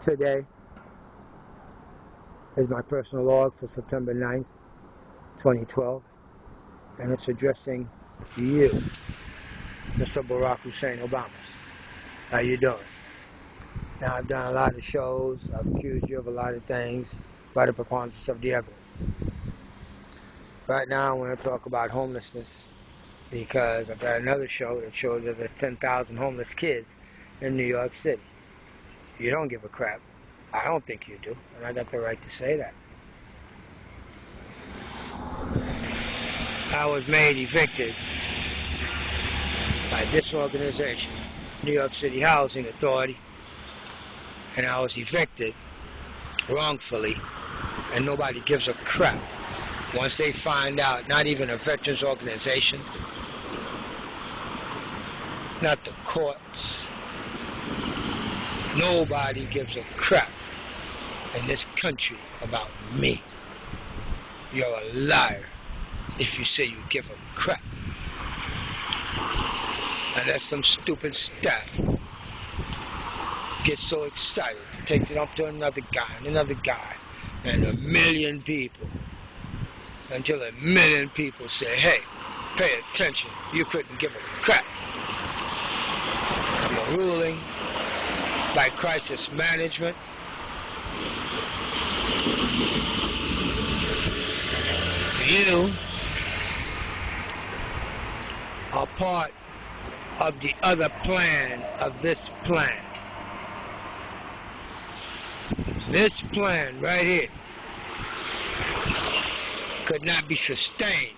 Today is my personal log for September 9th, 2012, and it's addressing you, Mr. Barack Hussein Obama. How you doing? Now, I've done a lot of shows. I've accused you of a lot of things by the preponderance of the evidence. Right now, I want to talk about homelessness because I've got another show that shows that there's 10,000 homeless kids in New York City. You don't give a crap. I don't think you do, and I got the right to say that. I was made evicted by this organization, New York City Housing Authority, and I was evicted wrongfully, and nobody gives a crap. Once they find out, not even a veterans organization, not the courts, nobody gives a crap in this country about me. You're a liar if you say you give a crap. Unless some stupid staff gets so excited to take it up to another guy and another guy and a million people, until a million people say, hey, pay attention, you couldn't give a crap. You're ruling by crisis management. You are part of the other plan of this plan. This plan right here could not be sustained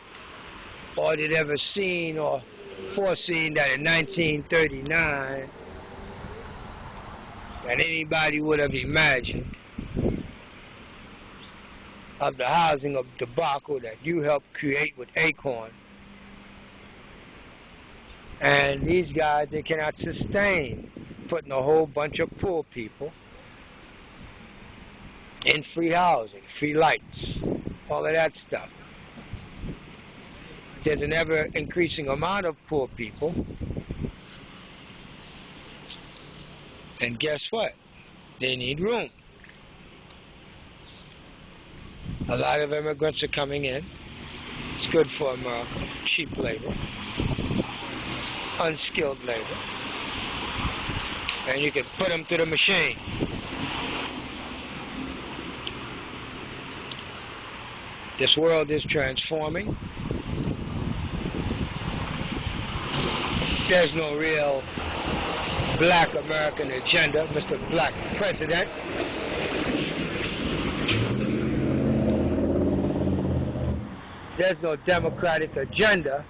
or did ever seen or foreseen that in 1939 that anybody would have imagined of the housing of debacle that you helped create with Acorn. And these guys, they cannot sustain putting a whole bunch of poor people in free housing, free lights, all of that stuff. There's an ever-increasing amount of poor people. And guess what? They need room. A lot of immigrants are coming in. It's good for America. Cheap labor. Unskilled labor. And you can put them through the machine. This world is transforming. There's no real black American agenda, Mr. Black President. There's no democratic agenda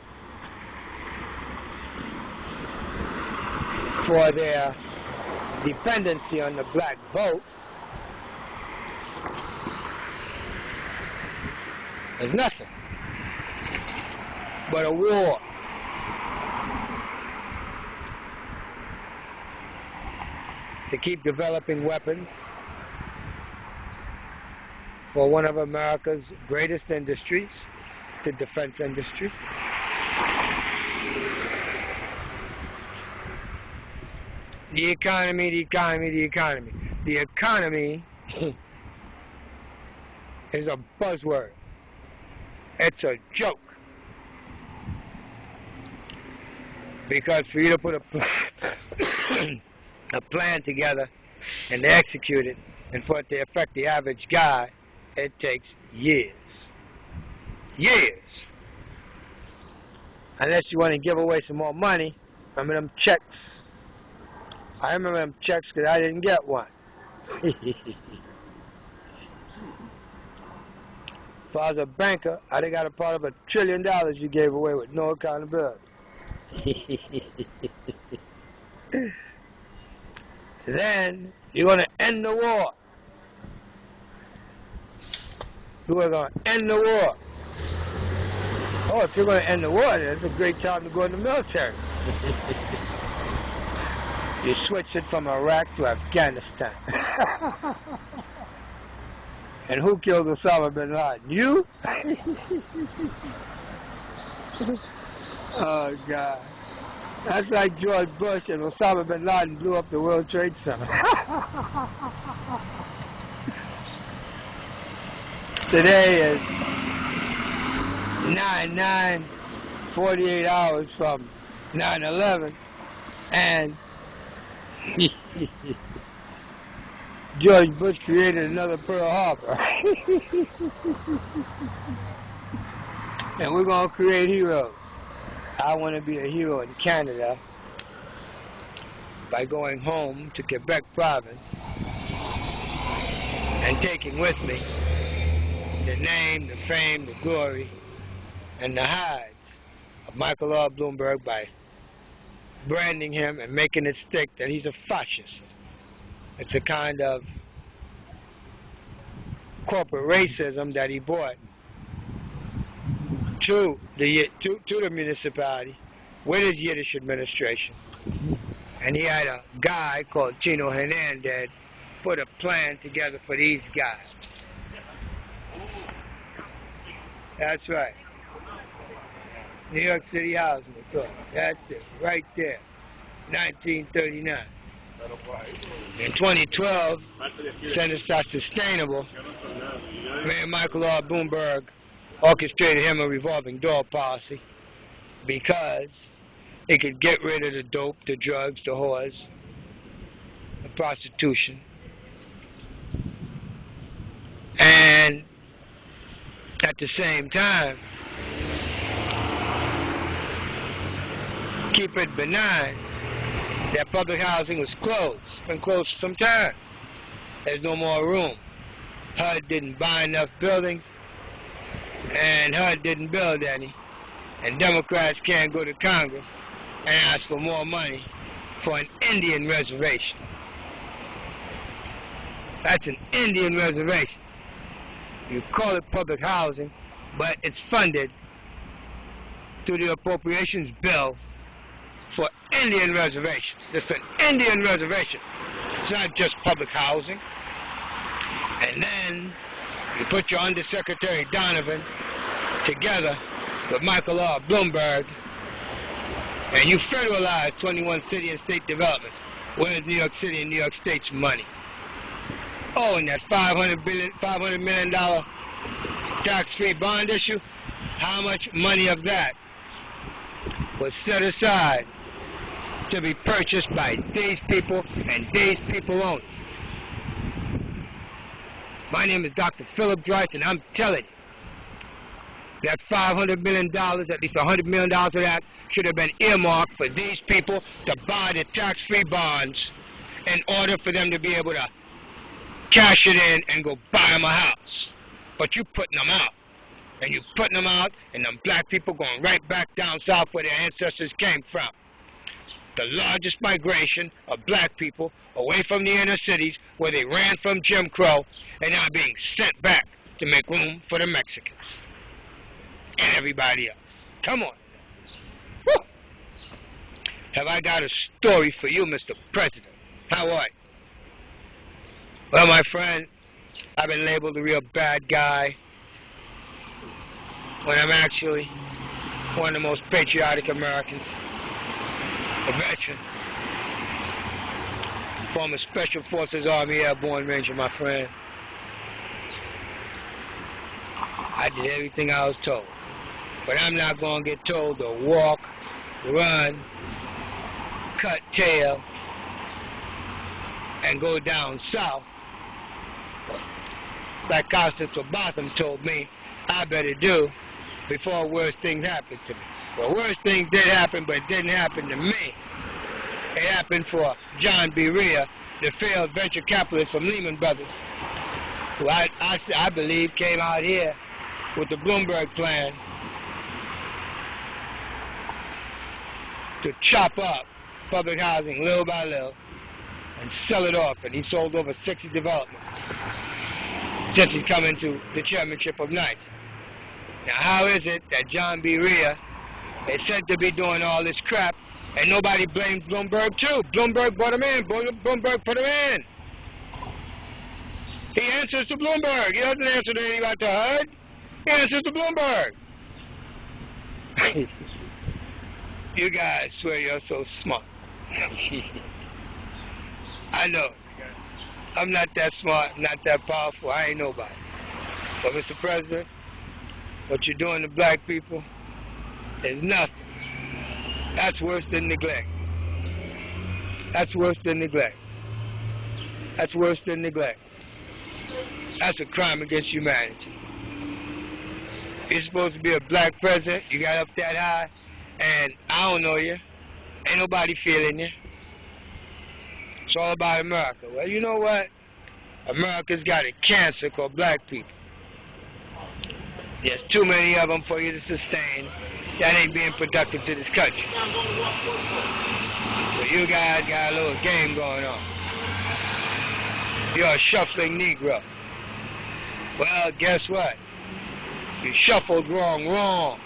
for their dependency on the black vote. There's nothing but a war. To keep developing weapons for one of America's greatest industries, the defense industry. The economy, the economy, the economy. The economy is a buzzword. It's a joke. Because for you to put a plan together and to execute it, and for it to affect the average guy, it takes years. Years. Unless you want to give away some more money. Remember them checks? I remember them checks because I didn't get one. If I was a banker, I'd have got a part of $1 trillion you gave away with no accountability. Then you're going to end the war. You are going to end the war. Oh, if you're going to end the war, then it's a great time to go in the military. You switch it from Iraq to Afghanistan. And who killed Osama bin Laden? You? Oh, God. That's like George Bush and Osama bin Laden blew up the World Trade Center. Today is 48 hours from 9/11, and George Bush created another Pearl Harbor. And we're going to create heroes. I want to be a hero in Canada by going home to Quebec province and taking with me the name, the fame, the glory, and the hides of Michael R. Bloomberg by branding him and making it stick that he's a fascist. It's a kind of corporate racism that he brought to the municipality with his Yiddish administration. And he had a guy called Tino Hernandez put a plan together for these guys. That's right. New York City housing authority. That's it, right there. 1939. In 2012, Senator Stock Sustainable, Mayor Michael R. Bloomberg orchestrated him a revolving door policy because he could get rid of the dope, the drugs, the whores, the prostitution, and at the same time keep it benign that public housing was closed. It's been closed for some time. There's no more room. HUD didn't buy enough buildings, and HUD didn't build any. And Democrats can't go to Congress and ask for more money for an Indian reservation. That's an Indian reservation. You call it public housing, but it's funded through the appropriations bill for Indian reservations. It's an Indian reservation. It's not just public housing. And then you put your Undersecretary Donovan together with Michael R. Bloomberg, and you federalize 21 city and state developments. Where's New York City and New York State's money? Oh, and that $500 million tax-free bond issue, how much money of that was set aside to be purchased by these people and these people only? My name is Dr. Philip Dreiss, and I'm telling you, that $500 million, at least $100 million of that, should have been earmarked for these people to buy the tax-free bonds in order for them to be able to cash it in and go buy them a house. But you putting them out. And you putting them out, and them black people going right back down south where their ancestors came from. The largest migration of black people away from the inner cities where they ran from Jim Crow and now being sent back to make room for the Mexicans and everybody else. Come on. Woo. Have I got a story for you, Mr. President? How are you? Well, my friend, I've been labeled a real bad guy when I'm actually one of the most patriotic Americans, a veteran, former Special Forces Army Airborne Ranger, my friend. I did everything I was told. But I'm not going to get told to walk, run, cut tail, and go down south like Constance Botham told me I better do before worse things happen to me. Well, worse things did happen, but it didn't happen to me. It happened for John B. Rhea, the failed venture capitalist from Lehman Brothers, who I believe came out here with the Bloomberg plan to chop up public housing little by little and sell it off. And he sold over 60 developments since he's come into the chairmanship of NICE. Now, how is it that John B. Rhea is said to be doing all this crap and nobody blames Bloomberg too? Bloomberg brought him in. Bloomberg put him in. He answers to Bloomberg. He doesn't answer to anybody to HUD. He answers to Bloomberg. You guys swear you're so smart. I know. I'm not that smart, not that powerful. I ain't nobody. But Mr. President, what you're doing to black people is nothing. That's worse than neglect. That's worse than neglect. That's worse than neglect. That's a crime against humanity. You're supposed to be a black president. You got up that high, and I don't know you. Ain't nobody feeling you. It's all about America. Well, you know what? America's got a cancer called black people. There's too many of them for you to sustain. That ain't being productive to this country. So you guys got a little game going on. You're a shuffling Negro. Well, guess what? You shuffled wrong.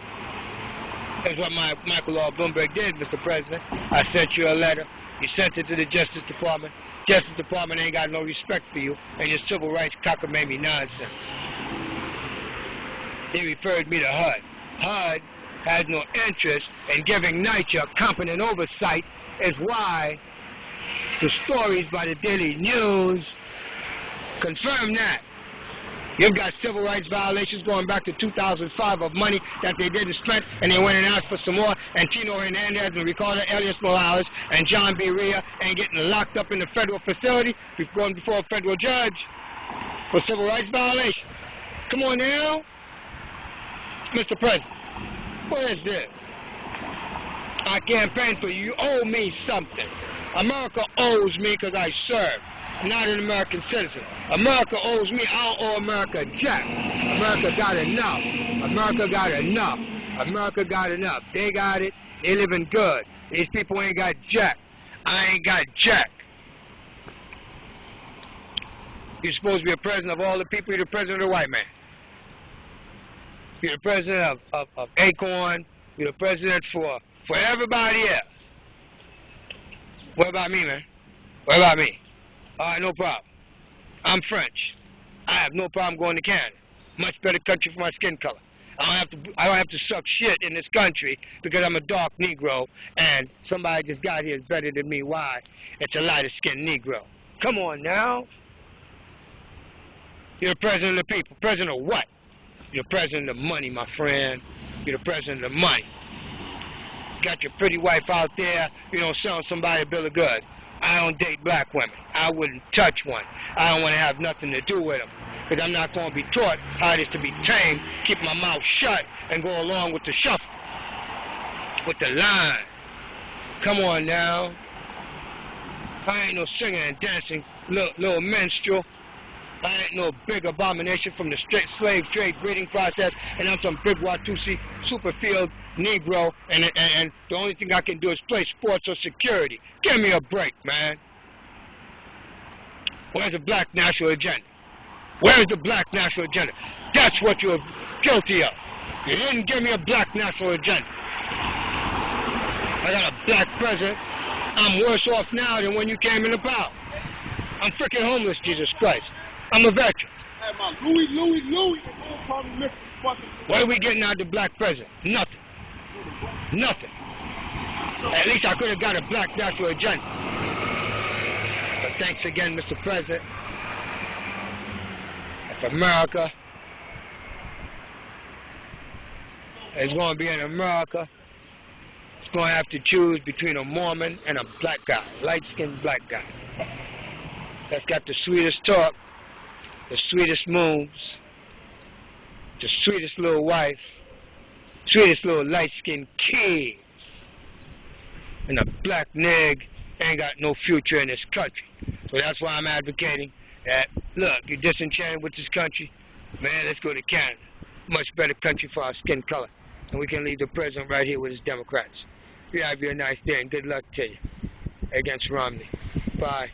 That's what Michael Bloomberg did, Mr. President. I sent you a letter. You sent it to the Justice Department. Justice Department ain't got no respect for you and your civil rights cockamamie nonsense. They referred me to HUD. HUD has no interest in giving NYCHA competent oversight, is why the stories by the Daily News confirm that. You've got civil rights violations going back to 2005 of money that they didn't spend, and they went and asked for some more, and Tino Hernandez and Ricardo Elias Morales and John B. Rhea ain't getting locked up in the federal facility, going before a federal judge for civil rights violations. Come on now. Mr. President, what is this? I campaigned for you. You owe me something. America owes me because I served. I'm not an American citizen. America owes me. I don't owe America jack. America got enough. America got enough. America got enough. They got it. They living good. These people ain't got jack. I ain't got jack. You're supposed to be a president of all the people. You're the president of the white man. You're the president of Acorn. You're the president for everybody else. What about me, man? What about me? All right, no problem. I'm French. I have no problem going to Canada. Much better country for my skin color. I don't have to suck shit in this country because I'm a dark Negro and somebody just got here is better than me. Why? It's a lighter skinned Negro. Come on now. You're the president of the people. President of what? You're the president of money, my friend. You're the president of money. Got your pretty wife out there. You don't sell somebody a bill of goods. I don't date black women. I wouldn't touch one. I don't want to have nothing to do with them because I'm not going to be taught how it is to be tame, keep my mouth shut, and go along with the shuffle, with the line. Come on now. I ain't no singing and dancing little minstrel. I ain't no big abomination from the straight slave trade breeding process, and I'm some big Watusi superfield Negro, and the only thing I can do is play sports or security. Give me a break, man. Where's the black national agenda? Where's the black national agenda? That's what you're guilty of. You didn't give me a black national agenda. I got a black president. I'm worse off now than when you came in the power. I'm freaking homeless, Jesus Christ. I'm a veteran. Hey, man, Louis. What are we getting out of the black president? Nothing. Nothing. At least I could have got a black national agenda. But thanks again, Mr. President. If America is going to be in America, it's going to have to choose between a Mormon and a black guy, light-skinned black guy. That's got the sweetest talk, the sweetest moves, the sweetest little wife, sweetest little light-skinned kids. And a black nig ain't got no future in this country. So that's why I'm advocating that, look, you're disenchanted with this country, man, let's go to Canada. Much better country for our skin color. And we can leave the president right here with his Democrats. You have a nice day and good luck to you against Romney. Bye.